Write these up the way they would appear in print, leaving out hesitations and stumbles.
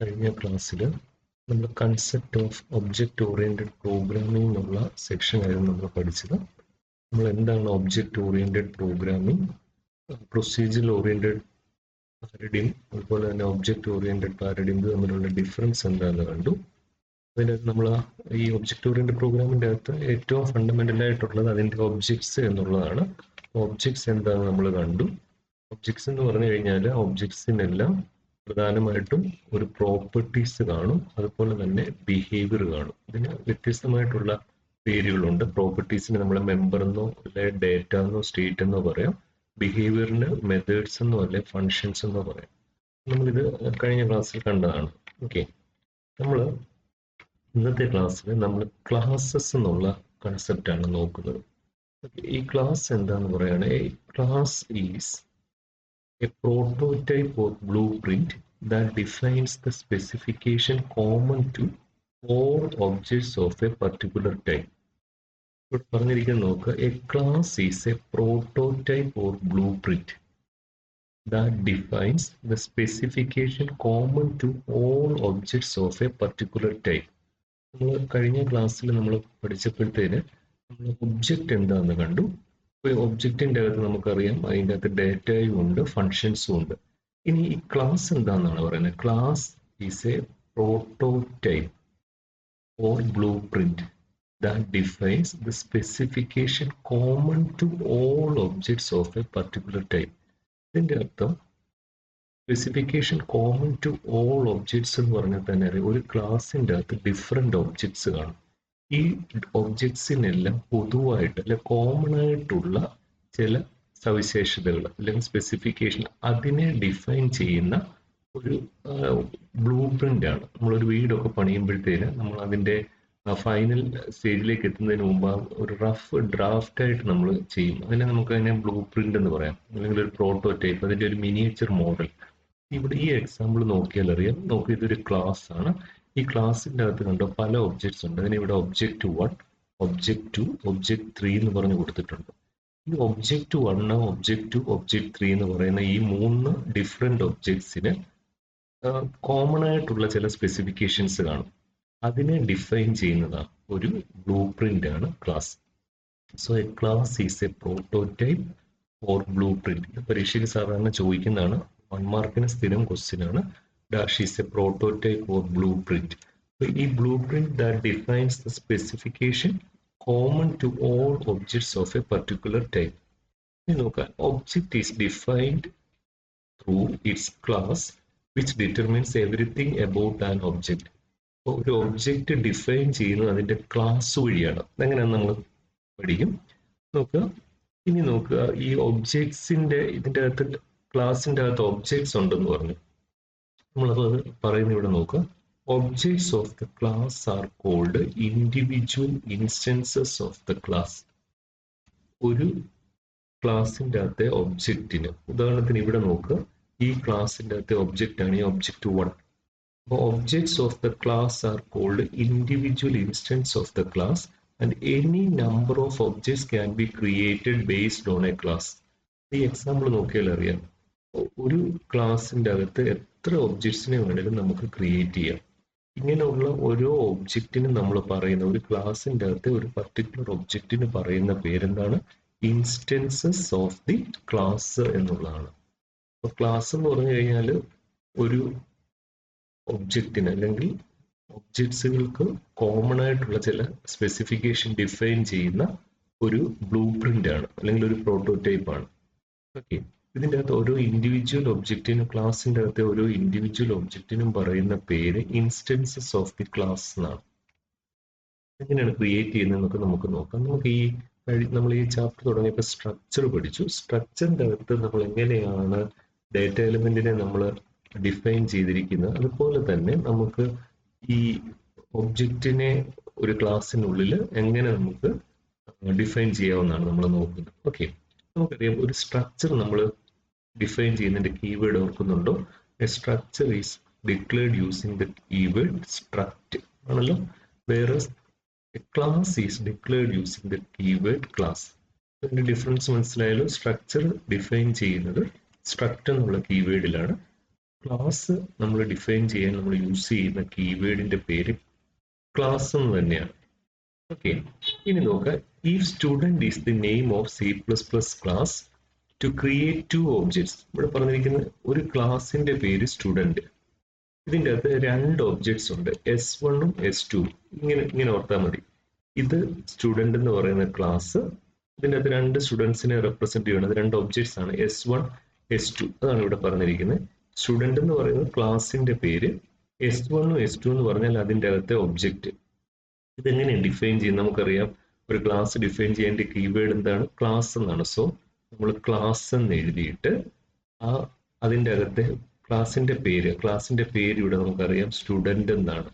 കഴിഞ്ഞ ക്ലാസ്സിൽ നമ്മൾ concept of object oriented programming എന്നുള്ള സെക്ഷനായിരുന്നു നമ്മൾ പഠിച്ചത്. നമ്മൾ എന്താണ് object oriented programming, procedure oriented paradigm, അതുപോലെ തന്നെ ഒബ്ജക്റ്റ് ഓറിയൻറ്റഡ് പാരഡിം തമ്മിലുള്ള ഡിഫറൻസ് എന്താണെന്ന് കണ്ടു. അതിൻ്റെ നമ്മൾ ഈ ഒബ്ജക്റ്റ് ഓറിയൻറ്റഡ് പ്രോഗ്രാമിൻ്റെ അകത്ത് ഏറ്റവും ഫണ്ടമെൻ്റൽ ആയിട്ടുള്ളത് അതിൻ്റെ ഒബ്ജക്ട്സ് എന്നുള്ളതാണ്. ഒബ്ജക്ട്സ് എന്താണെന്ന് നമ്മൾ കണ്ടു. ഒബ്ജക്ട്സ് എന്ന് പറഞ്ഞു കഴിഞ്ഞാൽ ഒബ്ജക്ട്സിനെല്ലാം പ്രധാനമായിട്ടും ഒരു പ്രോപ്പർട്ടീസ് കാണും, അതുപോലെ തന്നെ ബിഹേവിയർ കാണും. ഇതിന് വ്യത്യസ്തമായിട്ടുള്ള പേരുകളുണ്ട്. പ്രോപ്പർട്ടീസിന് നമ്മൾ മെമ്പർ എന്നോ അല്ലെ ഡേറ്റ എന്നോ സ്റ്റേറ്റ് എന്നോ പറയാം. ബിഹേവിയറിന് മെത്തേഡ്സ് എന്നോ അല്ലെ ഫങ്ഷൻസ് എന്നോ പറയാം. നമ്മളിത് കഴിഞ്ഞ ക്ലാസ്സിൽ കണ്ടതാണ്. ഓക്കെ, നമ്മൾ ഇന്നത്തെ ക്ലാസ്സിൽ നമ്മൾ ക്ലാസ്സസ് എന്നുള്ള കൺസെപ്റ്റാണ് നോക്കുന്നത്. ഈ ക്ലാസ് എന്താന്ന് പറയുകയാണെങ്കിൽ class is a prototype or blueprint that defines the specification common to all objects of a particular type. ഇവിടെ പറഞ്ഞിരിക്കുന്നത് നോക്കുക, a class is a prototype or blueprint that defines the specification common to all objects of a particular type. നമ്മൾ കഴിഞ്ഞ ക്ലാസ്സിൽ നമ്മൾ പഠിച്ചപ്പോഴത്തേന് നമ്മൾ object എന്താണെന്ന് കണ്ടു. ഒബ്ജക്റ്റിന്റെ അകത്ത് നമുക്കറിയാം അതിൻ്റെ അകത്ത് ഡേറ്റയും ഉണ്ട്, ഫങ്ഷൻസും ഉണ്ട്. ഇനി ഈ ക്ലാസ് എന്താണെന്നാണ് പറയുന്നത്. Class is a prototype or blueprint that defines the specification common to all objects of a particular type. ഇതിന്റെ അർത്ഥം specification common to all objects എന്ന് പറഞ്ഞാൽ തന്നെ അറിയാം, ഒരു ക്ലാസിന്റെ അകത്ത് ഡിഫറെന്റ് ഒബ്ജക്ട്സ് കാണും. ഈ ഒബ്ജക്ട്സിനെല്ലാം പൊതുവായിട്ട് അല്ലെ കോമൺ ആയിട്ടുള്ള ചില സവിശേഷതകൾ അല്ലെങ്കിൽ സ്പെസിഫിക്കേഷൻ അതിനെ ഡിഫൈൻ ചെയ്യുന്ന ഒരു ബ്ലൂ പ്രിന്റ് ആണ്. നമ്മളൊരു വീടൊക്കെ പണിയുമ്പോഴത്തേന് നമ്മൾ അതിൻ്റെ ഫൈനൽ സ്റ്റേജിലേക്ക് എത്തുന്നതിന് മുമ്പ് ഒരു റഫ് ഡ്രാഫ്റ്റ് ആയിട്ട് നമ്മൾ ചെയ്യും. അതിനെ നമുക്ക് അതിനെ ബ്ലൂ പ്രിന്റ് എന്ന് പറയാം, അല്ലെങ്കിൽ ഒരു പ്രോട്ടോടൈപ്പ്, അതിൻ്റെ ഒരു മിനിയേച്ചർ മോഡൽ. ഇവിടെ ഈ എക്സാമ്പിൾ നോക്കിയാൽ അറിയാം. നോക്കി, ഇതൊരു ക്ലാസ് ആണ്. ഈ ക്ലാസ്സിന്റെ അകത്ത് കണ്ടോ പല ഒബ്ജക്ട്സ് ഉണ്ട്. അതിന് ഇവിടെ ഒബ്ജക്റ്റ് 1, ഒബ്ജക്റ്റ് 2, ഒബ്ജക്റ്റ് 3 എന്ന് പറഞ്ഞു കൊടുത്തിട്ടുണ്ട്. ഈ ഒബ്ജക്റ്റ് 1, ഒബ്ജക്റ്റ് 2, ഒബ്ജക്റ്റ് 3 എന്ന് പറയുന്ന ഈ 3 ഡിഫറെന്റ് ഒബ്ജക്ട്സിന് കോമൺ ആയിട്ടുള്ള ചില സ്പെസിഫിക്കേഷൻസ് കാണും. അതിനെ ഡിഫൈൻ ചെയ്യുന്നതാണ് ഒരു ബ്ലൂ പ്രിന്റ് ആണ് class. So A class is a prototype or blue print. ഇത് പരീക്ഷയ്ക്ക് സാധാരണ ചോദിക്കുന്നതാണ്. 1 മാർക്കിന് സ്ഥിരം ക്വസ്റ്റ്യൻ ആണ്. Dash is a prototype or blueprint. So, a blueprint that defines the specification common to all objects of a particular type. Look, object is defined through its class, which determines everything about an object. ഒരു object define ചെയ്യുന്നത് അതിന്റെ class വഴിയാണ്. എങ്ങനെയാണെന്ന് നമ്മൾ പഠിക്കും. നോക്കുക, ഇനി നോക്കുക, ഈ ഒബ്ജക്ട്സിന്റെ ഇതിന്റെ അകത്ത് ക്ലാസിന്റെ അകത്ത് ഒബ്ജക്ട്സ് ഉണ്ടെന്ന് പറഞ്ഞു. നമ്മളത് പറയുന്നത് ഇവിടെ നോക്കുക. Objects of the class are called individual instances of the class. ഒരു ക്ലാസിന്റെ അകത്തെ ഒബ്ജക്റ്റിന്, ഉദാഹരണത്തിന് ഇവിടെ നോക്കുക, ഈ ക്ലാസിന്റെ അകത്തെ ഒബ്ജക്റ്റ് ആണ് ഈ ഒബ്ജക്റ്റ് 1. അപ്പോൾ objects of the class are called individual instance of the class and any number of objects can be created based on a class. ഈ എക്സാമ്പിൾ നോക്കിയാൽ അറിയാം, ഒരു ക്ലാസിന്റെ അകത്ത് എത്ര ഒബ്ജക്ട്സിനെ വേണമെങ്കിലും നമുക്ക് ക്രിയേറ്റ് ചെയ്യാം. ഇങ്ങനെയുള്ള ഓരോ ഒബ്ജക്റ്റിനും നമ്മൾ പറയുന്ന, ഒരു ക്ലാസിന്റെ അകത്ത് ഒരു പർട്ടിക്കുലർ ഒബ്ജക്റ്റിന് പറയുന്ന പേരെന്താണ്? ഇൻസ്റ്റൻസസ് ഓഫ് ദി ക്ലാസ് എന്നുള്ളതാണ്. അപ്പൊ ക്ലാസ് എന്ന് പറഞ്ഞു കഴിഞ്ഞാൽ ഒരു ഒബ്ജക്റ്റിന് അല്ലെങ്കിൽ ഒബ്ജക്ട്സുകൾക്ക് കോമൺ ആയിട്ടുള്ള ചില സ്പെസിഫിക്കേഷൻ ഡിഫൈൻ ചെയ്യുന്ന ഒരു ബ്ലൂ പ്രിന്റ് ആണ്, അല്ലെങ്കിൽ ഒരു പ്രോട്ടോടൈപ്പ് ആണ്. ഓക്കെ, ഇതിൻ്റെ അകത്ത് ഓരോ ഇൻഡിവിജ്വൽ ഒബ്ജക്റ്റിനും, ക്ലാസിന്റെ അകത്തെ ഓരോ ഇൻഡിവിജ്വൽ ഒബ്ജക്റ്റിനും പറയുന്ന പേര് ഇൻസ്റ്റൻസസ് ഓഫ് ദി ക്ലാസ് എന്നാണ്. എങ്ങനെയാണ് ക്രിയേറ്റ് ചെയ്യുന്നതെന്നൊക്കെ നമുക്ക് നോക്കാം. നമുക്ക് നമ്മൾ ഈ ചാപ്റ്റർ തുടങ്ങിയപ്പോൾ സ്ട്രക്ചർ പഠിച്ചു. സ്ട്രക്ചറിന്റെ അകത്ത് നമ്മൾ എങ്ങനെയാണ് ഡേറ്റ എലിമെന്റിനെ നമ്മൾ ഡിഫൈൻ ചെയ്തിരിക്കുന്നത്, അതുപോലെ തന്നെ നമുക്ക് ഈ ഒബ്ജക്റ്റിനെ ഒരു ക്ലാസ്സിനുള്ളിൽ എങ്ങനെ നമുക്ക് ഡിഫൈൻ ചെയ്യാവുന്നതാണ് നമ്മൾ നോക്കുന്നത്. ഓക്കെ, നമുക്കറിയാം ഒരു സ്ട്രക്ചർ നമ്മൾ ഡിഫൈൻ ചെയ്യുന്നതിന്റെ കീവേഡ് ഓർക്കുന്നുണ്ടോ? A structure is declared using the keyword struct ആണല്ലോ. വേറെ A class is declared using the keyword class. അതിന്റെ ഡിഫറൻസ് മനസ്സിലായാലും. സ്ട്രക്ചർ ഡിഫൈൻ ചെയ്യുന്നത് സ്ട്രക്ട് എന്നുള്ള കീവേഡിലാണ്. ക്ലാസ് നമ്മൾ ഡിഫൈൻ ചെയ്യാൻ നമ്മൾ യൂസ് ചെയ്യുന്ന കീവേഡിന്റെ പേര് ക്ലാസ് എന്ന് തന്നെയാണ്. ഓക്കെ, ഇനി നോക്കാം. If student is the name of C++ class to create two objects. ഇവിടെ പറഞ്ഞിരിക്കുന്ന ഒരു ക്ലാസിന്റെ പേര് സ്റ്റുഡന്റ്. ഇതിൻ്റെ അകത്ത് രണ്ട് ഒബ്ജക്ട്സ് ഉണ്ട്, S1 S2. ഇങ്ങനെ ഓർത്താൽ മതി. ഇത് സ്റ്റുഡന്റ് എന്ന് പറയുന്ന ക്ലാസ്. ഇതിൻ്റെ അകത്ത് രണ്ട് സ്റ്റുഡൻസിനെ റെപ്രസെന്റ് ചെയ്യുന്നത് രണ്ട് ഒബ്ജക്ട്സ് ആണ്, S1 S2. അതാണ് ഇവിടെ പറഞ്ഞിരിക്കുന്നത്. സ്റ്റുഡന്റ് എന്ന് പറയുന്നത് ക്ലാസിന്റെ പേര്, S1 S2 എന്ന് പറഞ്ഞാൽ അതിൻ്റെ അകത്തെ ഒബ്ജക്റ്റ്. ഇതെങ്ങനെ ഡിഫൈൻ ചെയ്യും? നമുക്കറിയാം, ഒരു ക്ലാസ് ഡിഫൈൻ ചെയ്യേണ്ട കീവേഡ് എന്താണ്? ക്ലാസ് എന്നാണ്. സോ നമ്മൾ ക്ലാസ് എന്ന് എഴുതിയിട്ട് അതിൻ്റെ അകത്തെ ക്ലാസിന്റെ പേര് ഇവിടെ നമുക്കറിയാം സ്റ്റുഡന്റ് എന്നാണ്.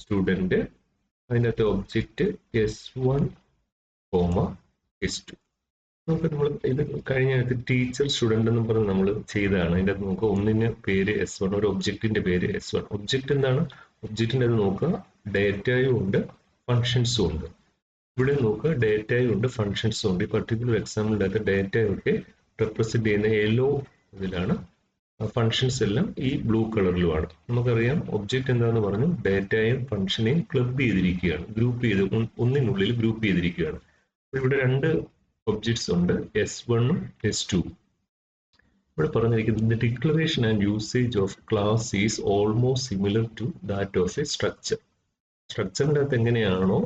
സ്റ്റുഡന്റ്, അതിൻ്റെ അകത്തെ ഒബ്ജക്റ്റ് S1, S2. നമുക്ക് നമ്മൾ ഇത് കഴിഞ്ഞ ടീച്ചർ സ്റ്റുഡന്റ് എന്ന് പറഞ്ഞ് നമ്മൾ ചെയ്തതാണ്. അതിൻ്റെ അകത്ത് നോക്കുക, ഒന്നിന് പേര് S1, ഒരു ഒബ്ജക്റ്റിന്റെ പേര് S1. ഒബ്ജക്റ്റ് എന്താണ്? ഒബ്ജക്റ്റിന്റെ അത് നോക്കുക, ഡേറ്റയും ഉണ്ട് ഫങ്ഷൻസും ഉണ്ട്. ഇവിടെ നോക്കുക, ഡേറ്റയും ഉണ്ട് ഫങ്ഷൻസും ഉണ്ട്. ഈ പർട്ടിക്കുലർ എക്സാമ്പിളിൻ്റെ അകത്ത് ഡേറ്റയൊക്കെ റെപ്രസെന്റ് ചെയ്യുന്ന യെല്ലോ ഇതിലാണ്, ഫങ്ഷൻസ് എല്ലാം ഈ ബ്ലൂ കളറിലുമാണ്. നമുക്കറിയാം ഒബ്ജക്റ്റ് എന്താണെന്ന് പറഞ്ഞു, ഡേറ്റയും ഫംഗ്ഷനെയും ക്ലബ് ചെയ്തിരിക്കുകയാണ്, ഗ്രൂപ്പ് ചെയ്ത് ഒന്നിനുള്ളിൽ ഗ്രൂപ്പ് ചെയ്തിരിക്കുകയാണ്. ഇവിടെ രണ്ട് ഒബ്ജക്ട്സ് ഉണ്ട്, S1 S2. ഇവിടെ പറഞ്ഞിരിക്കുന്നത് declaration and usage of class is almost similar to that of a structure. സ്ട്രക്ചറിൻ്റെ അകത്ത് എങ്ങനെയാണോ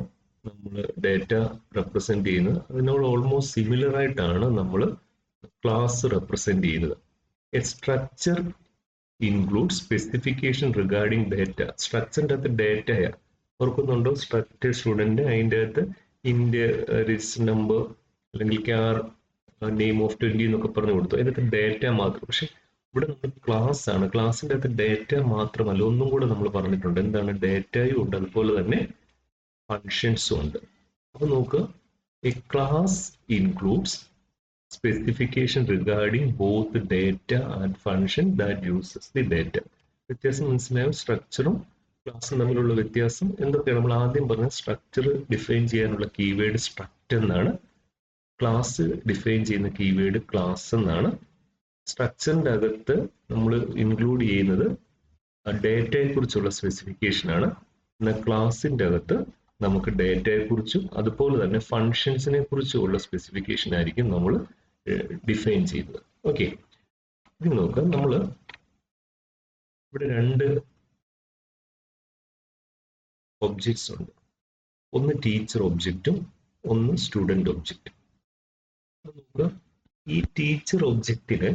നമ്മൾ ഡേറ്റ റെപ്രസെന്റ് ചെയ്യുന്നത്, അതിനോട് ഓൾമോസ്റ്റ് സിമിലർ ആയിട്ടാണ് നമ്മൾ ക്ലാസ് റെപ്രസെന്റ് ചെയ്യുന്നത്. A structure includes specification regarding data. സ്ട്രക്ചറിൻ്റെ അകത്ത് ഡേറ്റയാ, ഓർക്കുന്നുണ്ടോ? സ്ട്രക്ചർ സ്റ്റുഡന്റ്, അതിൻ്റെ അകത്ത് ഇൻ്റെ രജിസ്റ്റർ നമ്പർ അല്ലെങ്കിൽ ക്യാർ നെയിം ഓഫ് 20 എന്നൊക്കെ പറഞ്ഞു കൊടുത്തു. അതിൻ്റെ അകത്ത് ഡേറ്റ മാത്രം. പക്ഷെ ഇവിടെ നമ്മൾ ക്ലാസ് ആണ്, ക്ലാസിൻ്റെ അകത്ത് ഡേറ്റ മാത്രമല്ല, ഒന്നും കൂടെ നമ്മൾ പറഞ്ഞിട്ടുണ്ട്. എന്താണ്? ഡേറ്റയും ഉണ്ട്, അതുപോലെ തന്നെ ഫങ്ഷൻസും ഉണ്ട്. അപ്പൊ നോക്കുക, A class includes specification regarding both the data and function that uses the data. വ്യത്യാസം മനസ്സിലായോ? സ്ട്രക്ചറും ക്ലാസും തമ്മിലുള്ള വ്യത്യാസം എന്തൊക്കെയാണ്? നമ്മൾ ആദ്യം പറഞ്ഞ സ്ട്രക്ചർ ഡിഫൈൻ ചെയ്യാനുള്ള കീവേഡ് സ്ട്രക്റ്റ് എന്നാണ്, ക്ലാസ് ഡിഫൈൻ ചെയ്യുന്ന കീവേഡ് ക്ലാസ് എന്നാണ്. സ്ട്രക്ചറിൻ്റെ അകത്ത് നമ്മൾ ഇൻക്ലൂഡ് ചെയ്യുന്നത് ഡേറ്റയെ കുറിച്ചുള്ള സ്പെസിഫിക്കേഷൻ ആണ്. എന്നാൽ ക്ലാസിൻ്റെ അകത്ത് നമുക്ക് ഡേറ്റയെ കുറിച്ചും അതുപോലെ തന്നെ ഫങ്ഷൻസിനെ കുറിച്ചുമുള്ള സ്പെസിഫിക്കേഷൻ ആയിരിക്കും നമ്മൾ ഡിഫൈൻ ചെയ്തത്. ഓക്കെ, ഇത് നോക്കാം. നമ്മൾ ഇവിടെ രണ്ട് ഒബ്ജക്ട്സ് ഉണ്ട്, ഒന്ന് ടീച്ചർ ഒബ്ജക്റ്റും ഒന്ന് സ്റ്റുഡന്റ് ഒബ്ജക്റ്റും. നോക്കുക, ഈ ടീച്ചർ ഒബ്ജക്റ്റിന്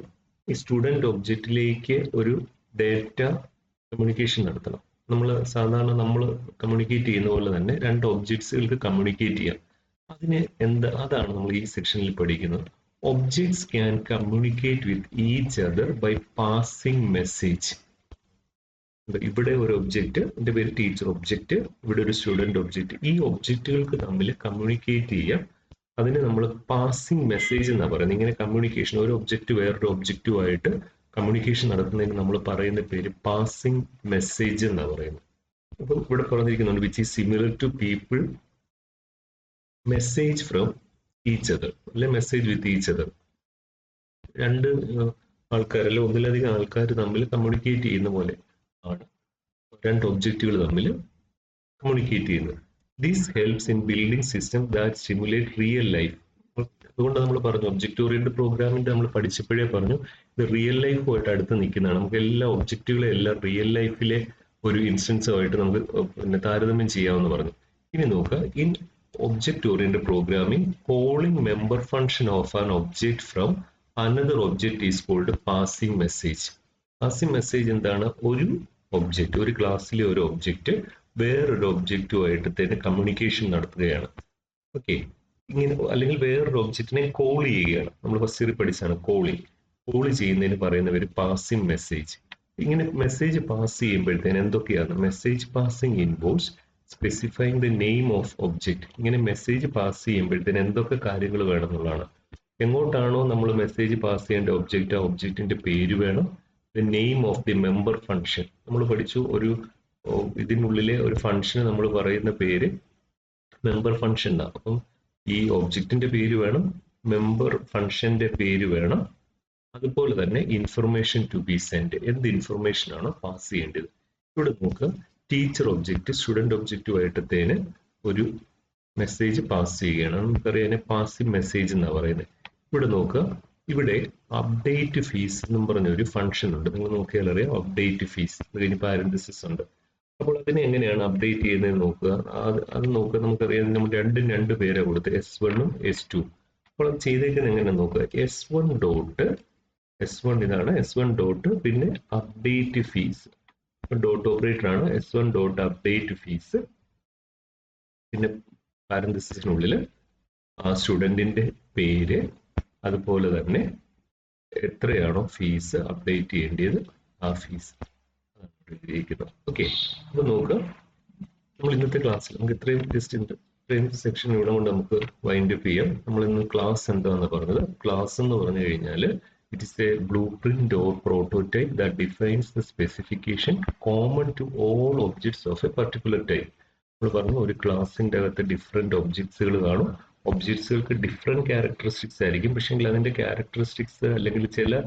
ഈ സ്റ്റുഡന്റ് ഒബ്ജക്റ്റിലേക്ക് ഒരു ഡേറ്റ കമ്മ്യൂണിക്കേഷൻ നടത്തണം. നമ്മൾ സാധാരണ നമ്മൾ കമ്മ്യൂണിക്കേറ്റ് ചെയ്യുന്ന പോലെ തന്നെ രണ്ട് ഒബ്ജക്ട്സുകൾക്ക് കമ്മ്യൂണിക്കേറ്റ് ചെയ്യാം. അതാണ് നമ്മൾ ഈ സെക്ഷനിൽ പഠിക്കുന്നത്. Objects can communicate with each other by passing message. ഇവിടെ ഒരു ഒബ്ജക്റ്റ്, എൻ്റെ പേര് ടീച്ചർ ഒബ്ജക്റ്റ്, ഇവിടെ ഒരു സ്റ്റുഡന്റ് ഒബ്ജക്റ്റ്. ഈ ഒബ്ജക്റ്റുകൾക്ക് തമ്മിൽ കമ്മ്യൂണിക്കേറ്റ് ചെയ്യാം. അതിന് നമ്മൾ പാസിംഗ് മെസ്സേജ് എന്നാണ് പറയുന്നത്. ഇങ്ങനെ കമ്മ്യൂണിക്കേഷൻ, ഒരു ഒബ്ജക്റ്റ് വേറൊരു ഒബ്ജക്റ്റുമായിട്ട് കമ്മ്യൂണിക്കേഷൻ നടത്തുന്നതിന് നമ്മൾ പറയുന്ന പേര് പാസിംഗ് മെസ്സേജ് എന്നാണ് പറയുന്നത്. അപ്പം ഇവിടെ പറഞ്ഞിരിക്കുന്നുണ്ട് which is similar to people message from each other, അല്ലെ മെസ്സേജ് വിത്ത് ഈച്ച് അതർ. രണ്ട് ആൾക്കാർ അല്ലെ ഒന്നിലധികം ആൾക്കാർ തമ്മിൽ കമ്മ്യൂണിക്കേറ്റ് ചെയ്യുന്ന പോലെ ആണ് രണ്ട് ഒബ്ജക്റ്റുകൾ തമ്മിൽ കമ്മ്യൂണിക്കേറ്റ് ചെയ്യുന്നത്. This helps in building system that stimulate real life. അതുകൊണ്ട് നമ്മൾ പറഞ്ഞു ഒബ്ജക്റ്റ് ഓറിയന്റഡ് പ്രോഗ്രാമിന്റെ നമ്മൾ പഠിച്ചപ്പോഴേ പറഞ്ഞു ഇത് റിയൽ ലൈഫുമായിട്ട് അടുത്ത് നിൽക്കുന്നതാണ്. നമുക്ക് എല്ലാ ഒബ്ജക്റ്റുകളെ എല്ലാം റിയൽ ലൈഫിലെ ഒരു ഇൻസ്റ്റൻസുമായിട്ട് നമുക്ക് പിന്നെ താരതമ്യം ചെയ്യാമെന്ന് പറഞ്ഞു. ഇനി നോക്കുക, in object oriented programming, calling member function of an object from another object is called passing message. Passing message എന്താണ്? ഒരു ഒബ്ജക്റ്റ്, ഒരു ക്ലാസ്സിലെ ഒരു ഒബ്ജക്റ്റ് വേറൊരു ഒബ്ജക്റ്റുമായിട്ട് തന്നെ കമ്മ്യൂണിക്കേഷൻ നടത്തുകയാണ്. ഓക്കെ, ഇങ്ങനെ അല്ലെങ്കിൽ വേറൊരു ഒബ്ജക്റ്റിനെ കോൾ ചെയ്യുകയാണ്. നമ്മൾ ഫസ്റ്റ് ഇയർ പഠിച്ചാണ് കോൾ ചെയ്യുന്നതിന് പറയുന്ന പേര് പാസിംഗ് മെസ്സേജ്. ഇങ്ങനെ മെസ്സേജ് പാസ് ചെയ്യുമ്പോഴത്തേന് എന്തൊക്കെയാണ്? Message passing involves specifying the name of object. ഇങ്ങനെ മെസ്സേജ് പാസ് ചെയ്യുമ്പോഴത്തേന് എന്തൊക്കെ കാര്യങ്ങൾ വേണം എന്നുള്ളതാണ്. എങ്ങോട്ടാണോ നമ്മൾ മെസ്സേജ് പാസ് ചെയ്യേണ്ട ഒബ്ജക്റ്റ്, ആ ഒബ്ജക്റ്റിന്റെ പേര് വേണം. The name of the member function. നമ്മൾ പഠിച്ചു ഒരു ഇതിനുള്ളിലെ ഒരു ഫംഗ്ഷന് നമ്മൾ പറയുന്ന പേര് മെമ്പർ ഫംഗ്ഷൻ എന്നാണ്. അപ്പം ഈ ഒബ്ജക്റ്റിന്റെ പേര് വേണം, മെമ്പർ ഫംഗ്ഷന്റെ പേര് വേണം, അതുപോലെ തന്നെ ഇൻഫർമേഷൻ ടു ബി സെൻഡ്, എന്ത് ഇൻഫർമേഷൻ ആണോ പാസ് ചെയ്യേണ്ടത്. ഇവിടെ നോക്കുക, ടീച്ചർ ഒബ്ജക്റ്റ് സ്റ്റുഡന്റ് ഒബ്ജക്റ്റുമായിട്ടത്തേന് ഒരു മെസ്സേജ് പാസ് ചെയ്യുകയാണ്. നമുക്കറിയാം പാസിംഗ് മെസ്സേജ് എന്നാണ് പറയുന്നത്. ഇവിടെ നോക്കുക, ഇവിടെ അപ്ഡേറ്റ് ഫീസ് എന്നും പറഞ്ഞൊരു ഫംഗ്ഷൻ ഉണ്ട്. നിങ്ങൾ നോക്കിയാൽ അറിയാം അപ്ഡേറ്റ് ഫീസ്. അത് കഴിഞ്ഞ് പാരന്തസിസ് ഉണ്ട്. അപ്പോൾ അതിനെ എങ്ങനെയാണ് അപ്ഡേറ്റ് ചെയ്യുന്നത് നോക്കുക. അത് നോക്കുക, നമുക്കറിയാം നമ്മൾ രണ്ട് പേരാണ് കൊടുത്തത്, S1 S2. അപ്പോൾ അത് ചെയ്തേക്കുന്നത് എങ്ങനെ നോക്കുക, S1 ഡോട്ട് S1 ഇതാണ് S1 ഡോട്ട് പിന്നെ അപ്ഡേറ്റ് ഫീസ് ഡോട്ട് ഓപ്പറേറ്റർ ആണ്. S1 ഡോട്ട് അപ്ഡേറ്റ് ഫീസ് പിന്നെ പാരന്തസിസിനുള്ളിൽ ആ സ്റ്റുഡന്റിന്റെ പേര്, അതുപോലെ തന്നെ എത്രയാണോ ഫീസ് അപ്ഡേറ്റ് ചെയ്യേണ്ടത് ആ ഫീസ് എഴുതിയിരിക്കുന്നത്. ഓക്കെ, അപ്പൊ നോക്കുക, നമ്മൾ ഇന്നത്തെ ക്ലാസ്സിൽ നമുക്ക് ഇത്രയും സെക്ഷൻ ഇവിടെ കൊണ്ട് നമുക്ക് വൈൻഡ് അപ്പ് ചെയ്യാം. നമ്മൾ ഇന്ന് ക്ലാസ് എന്താണെന്ന് പറഞ്ഞത്, ക്ലാസ് എന്ന് പറഞ്ഞു കഴിഞ്ഞാൽ it is a blueprint or prototype that defines the specification common to all objects of a particular type. നമ്മൾ പറഞ്ഞു ഒരു ക്ലാസിന്റെ അകത്ത് ഡിഫറെന്റ് ഒബ്ജക്ട്സുകൾ കാണും. ഒബ്ജക്ട്സുകൾക്ക് ഡിഫറെന്റ് ക്യാരക്ടറിസ്റ്റിക്സ് ആയിരിക്കും, പക്ഷേ അതിന്റെ ക്യാരക്ടറിസ്റ്റിക്സ് അല്ലെങ്കിൽ ചില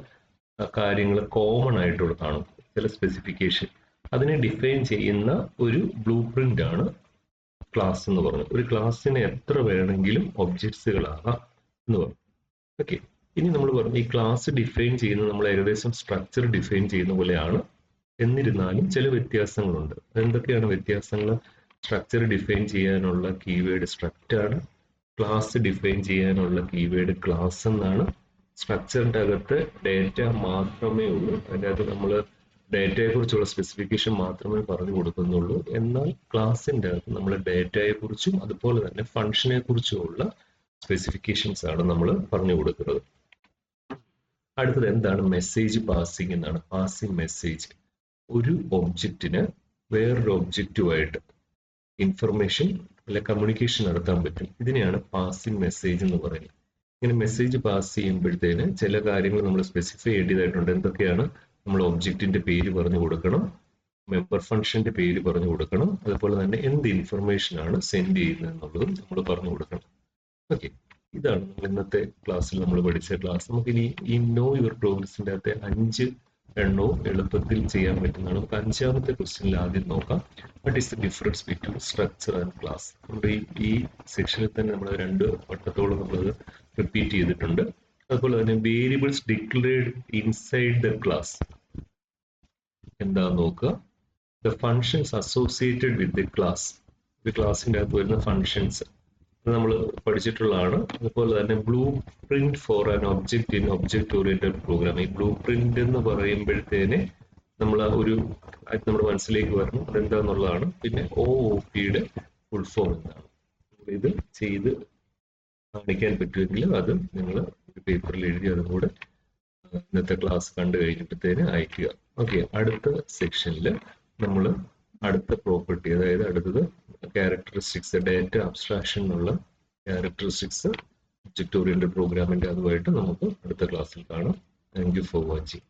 കാര്യങ്ങൾ കോമൺ ആയിട്ടുള്ള കാണും, ചില സ്പെസിഫിക്കേഷൻ. അതിനെ ഡിഫൈൻ ചെയ്യുന്ന ഒരു ബ്ലൂ പ്രിന്റ് ആണ് ക്ലാസ് എന്ന് പറഞ്ഞു. ഒരു ക്ലാസ്സിന് എത്ര വേണമെങ്കിലും ഒബ്ജക്ട്സുകളാകാം എന്ന് പറഞ്ഞു. ഓക്കെ, ഇനി നമ്മൾ പറഞ്ഞു ഈ ക്ലാസ് ഡിഫൈൻ ചെയ്യുന്നത് നമ്മൾ ഏകദേശം സ്ട്രക്ചർ ഡിഫൈൻ ചെയ്യുന്ന പോലെയാണ്. എന്നിരുന്നാലും ചില വ്യത്യാസങ്ങളുണ്ട്. എന്തൊക്കെയാണ് വ്യത്യാസങ്ങൾ? സ്ട്രക്ചർ ഡിഫൈൻ ചെയ്യാനുള്ള കീവേഡ് സ്ട്രക്റ്റ് ആണ്. ക്ലാസ് ഡിഫൈൻ ചെയ്യാനുള്ള കീവേഡ് ക്ലാസ് എന്നാണ്. സ്ട്രക്ചറിന്റെ അകത്ത് ഡേറ്റ മാത്രമേ ഉള്ളൂ, അതിൻ്റെ അകത്ത് നമ്മൾ ഡേറ്റയെ കുറിച്ചുള്ള സ്പെസിഫിക്കേഷൻ മാത്രമേ പറഞ്ഞു കൊടുക്കുന്നുള്ളൂ. എന്നാൽ ക്ലാസിന്റെ അകത്ത് നമ്മൾ ഡേറ്റയെ കുറിച്ചും അതുപോലെ തന്നെ ഫംഗ്ഷനെ കുറിച്ചുമുള്ള സ്പെസിഫിക്കേഷൻസ് ആണ് നമ്മൾ പറഞ്ഞു കൊടുക്കുന്നത്. അടുത്തത് എന്താണ് മെസ്സേജ് പാസിംഗ് എന്നാണ്. പാസിംഗ് മെസ്സേജ്, ഒരു ഒബ്ജക്റ്റിന് വേറൊരു ഒബ്ജക്റ്റുമായിട്ട് ഇൻഫർമേഷൻ അല്ലെ കമ്മ്യൂണിക്കേഷൻ നടത്താൻ പറ്റും. ഇതിനെയാണ് പാസിംഗ് മെസ്സേജ് എന്ന് പറയുന്നത്. ഇങ്ങനെ മെസ്സേജ് പാസ് ചെയ്യുമ്പോഴത്തേന് ചില കാര്യങ്ങൾ നമ്മൾ സ്പെസിഫൈ ചെയ്യേണ്ടതായിട്ടുണ്ട്. എന്തൊക്കെയാണ്? നമ്മൾ ഒബ്ജക്റ്റിന്റെ പേര് പറഞ്ഞു കൊടുക്കണം, മെമ്പർ ഫംഗ്ഷന്റെ പേര് പറഞ്ഞു കൊടുക്കണം, അതുപോലെ തന്നെ എന്ത് ഇൻഫർമേഷൻ ആണ് സെൻഡ് ചെയ്യുന്നത് എന്നുള്ളതും നമ്മൾ പറഞ്ഞു കൊടുക്കണം. ഓക്കെ, ഇതാണ് നമ്മൾ ഇന്നത്തെ ക്ലാസ്സിൽ നമ്മൾ പഠിച്ച ക്ലാസ്. നമുക്കിനി ഈ നോ യുവർ പ്രോഗ്രസിന്റെ അകത്തെ 5 എണ്ണവും എളുപ്പത്തിൽ ചെയ്യാൻ പറ്റുന്നതാണ്. നമുക്ക് 5ാമത്തെ ക്വസ്റ്റ്യനിൽ ആദ്യം നോക്കാം. What is the difference between structure and class? നമ്മുടെ ഈ സെക്ഷനിൽ തന്നെ നമ്മൾ 2 വട്ടത്തോളം നമ്മളത് റിപ്പീറ്റ് ചെയ്തിട്ടുണ്ട്. അതുപോലെ തന്നെ variables declared inside the class എന്താന്ന് നോക്കുക. The functions associated with the class, ഒരു ക്ലാസിന്റെ അകത്ത് വരുന്ന ഫങ്ഷൻസ് നമ്മൾ പഠിച്ചിട്ടുള്ളതാണ്. അതുപോലെ തന്നെ blue print for an object in object oriented programming. Blue print എന്ന് പറയുമ്പോഴത്തേനെ നമ്മൾ നമ്മുടെ മനസ്സിലേക്ക് വരണം അതെന്താന്നുള്ളതാണ്. പിന്നെ OOPയുടെ ഫുൾ ഫോം എന്താണ്, ഇത് ചെയ്ത് കാണിക്കാൻ പറ്റുമെങ്കിൽ അത് നിങ്ങൾ ഒരു പേപ്പറിൽ എഴുതി അതും കൂടെ ഇന്നത്തെ ക്ലാസ് കണ്ടു കഴിഞ്ഞപ്പോഴത്തേന് അയക്കുക. ഓക്കെ, അടുത്ത സെക്ഷനിൽ നമ്മൾ അടുത്ത പ്രോപ്പർട്ടി, അതായത് അടുത്തത് ക്യാരക്ടറിസ്റ്റിക്സ്, ഡേറ്റ അബ്സ്ട്രാക്ഷൻ എന്നുള്ള ക്യാരക്ടറിസ്റ്റിക്സ് ഒബ്ജക്റ്റ് ഓറിയന്റഡ് പ്രോഗ്രാമിന്റെ അതുമായിട്ട് നമുക്ക് അടുത്ത ക്ലാസ്സിൽ കാണാം. Thank you for watching.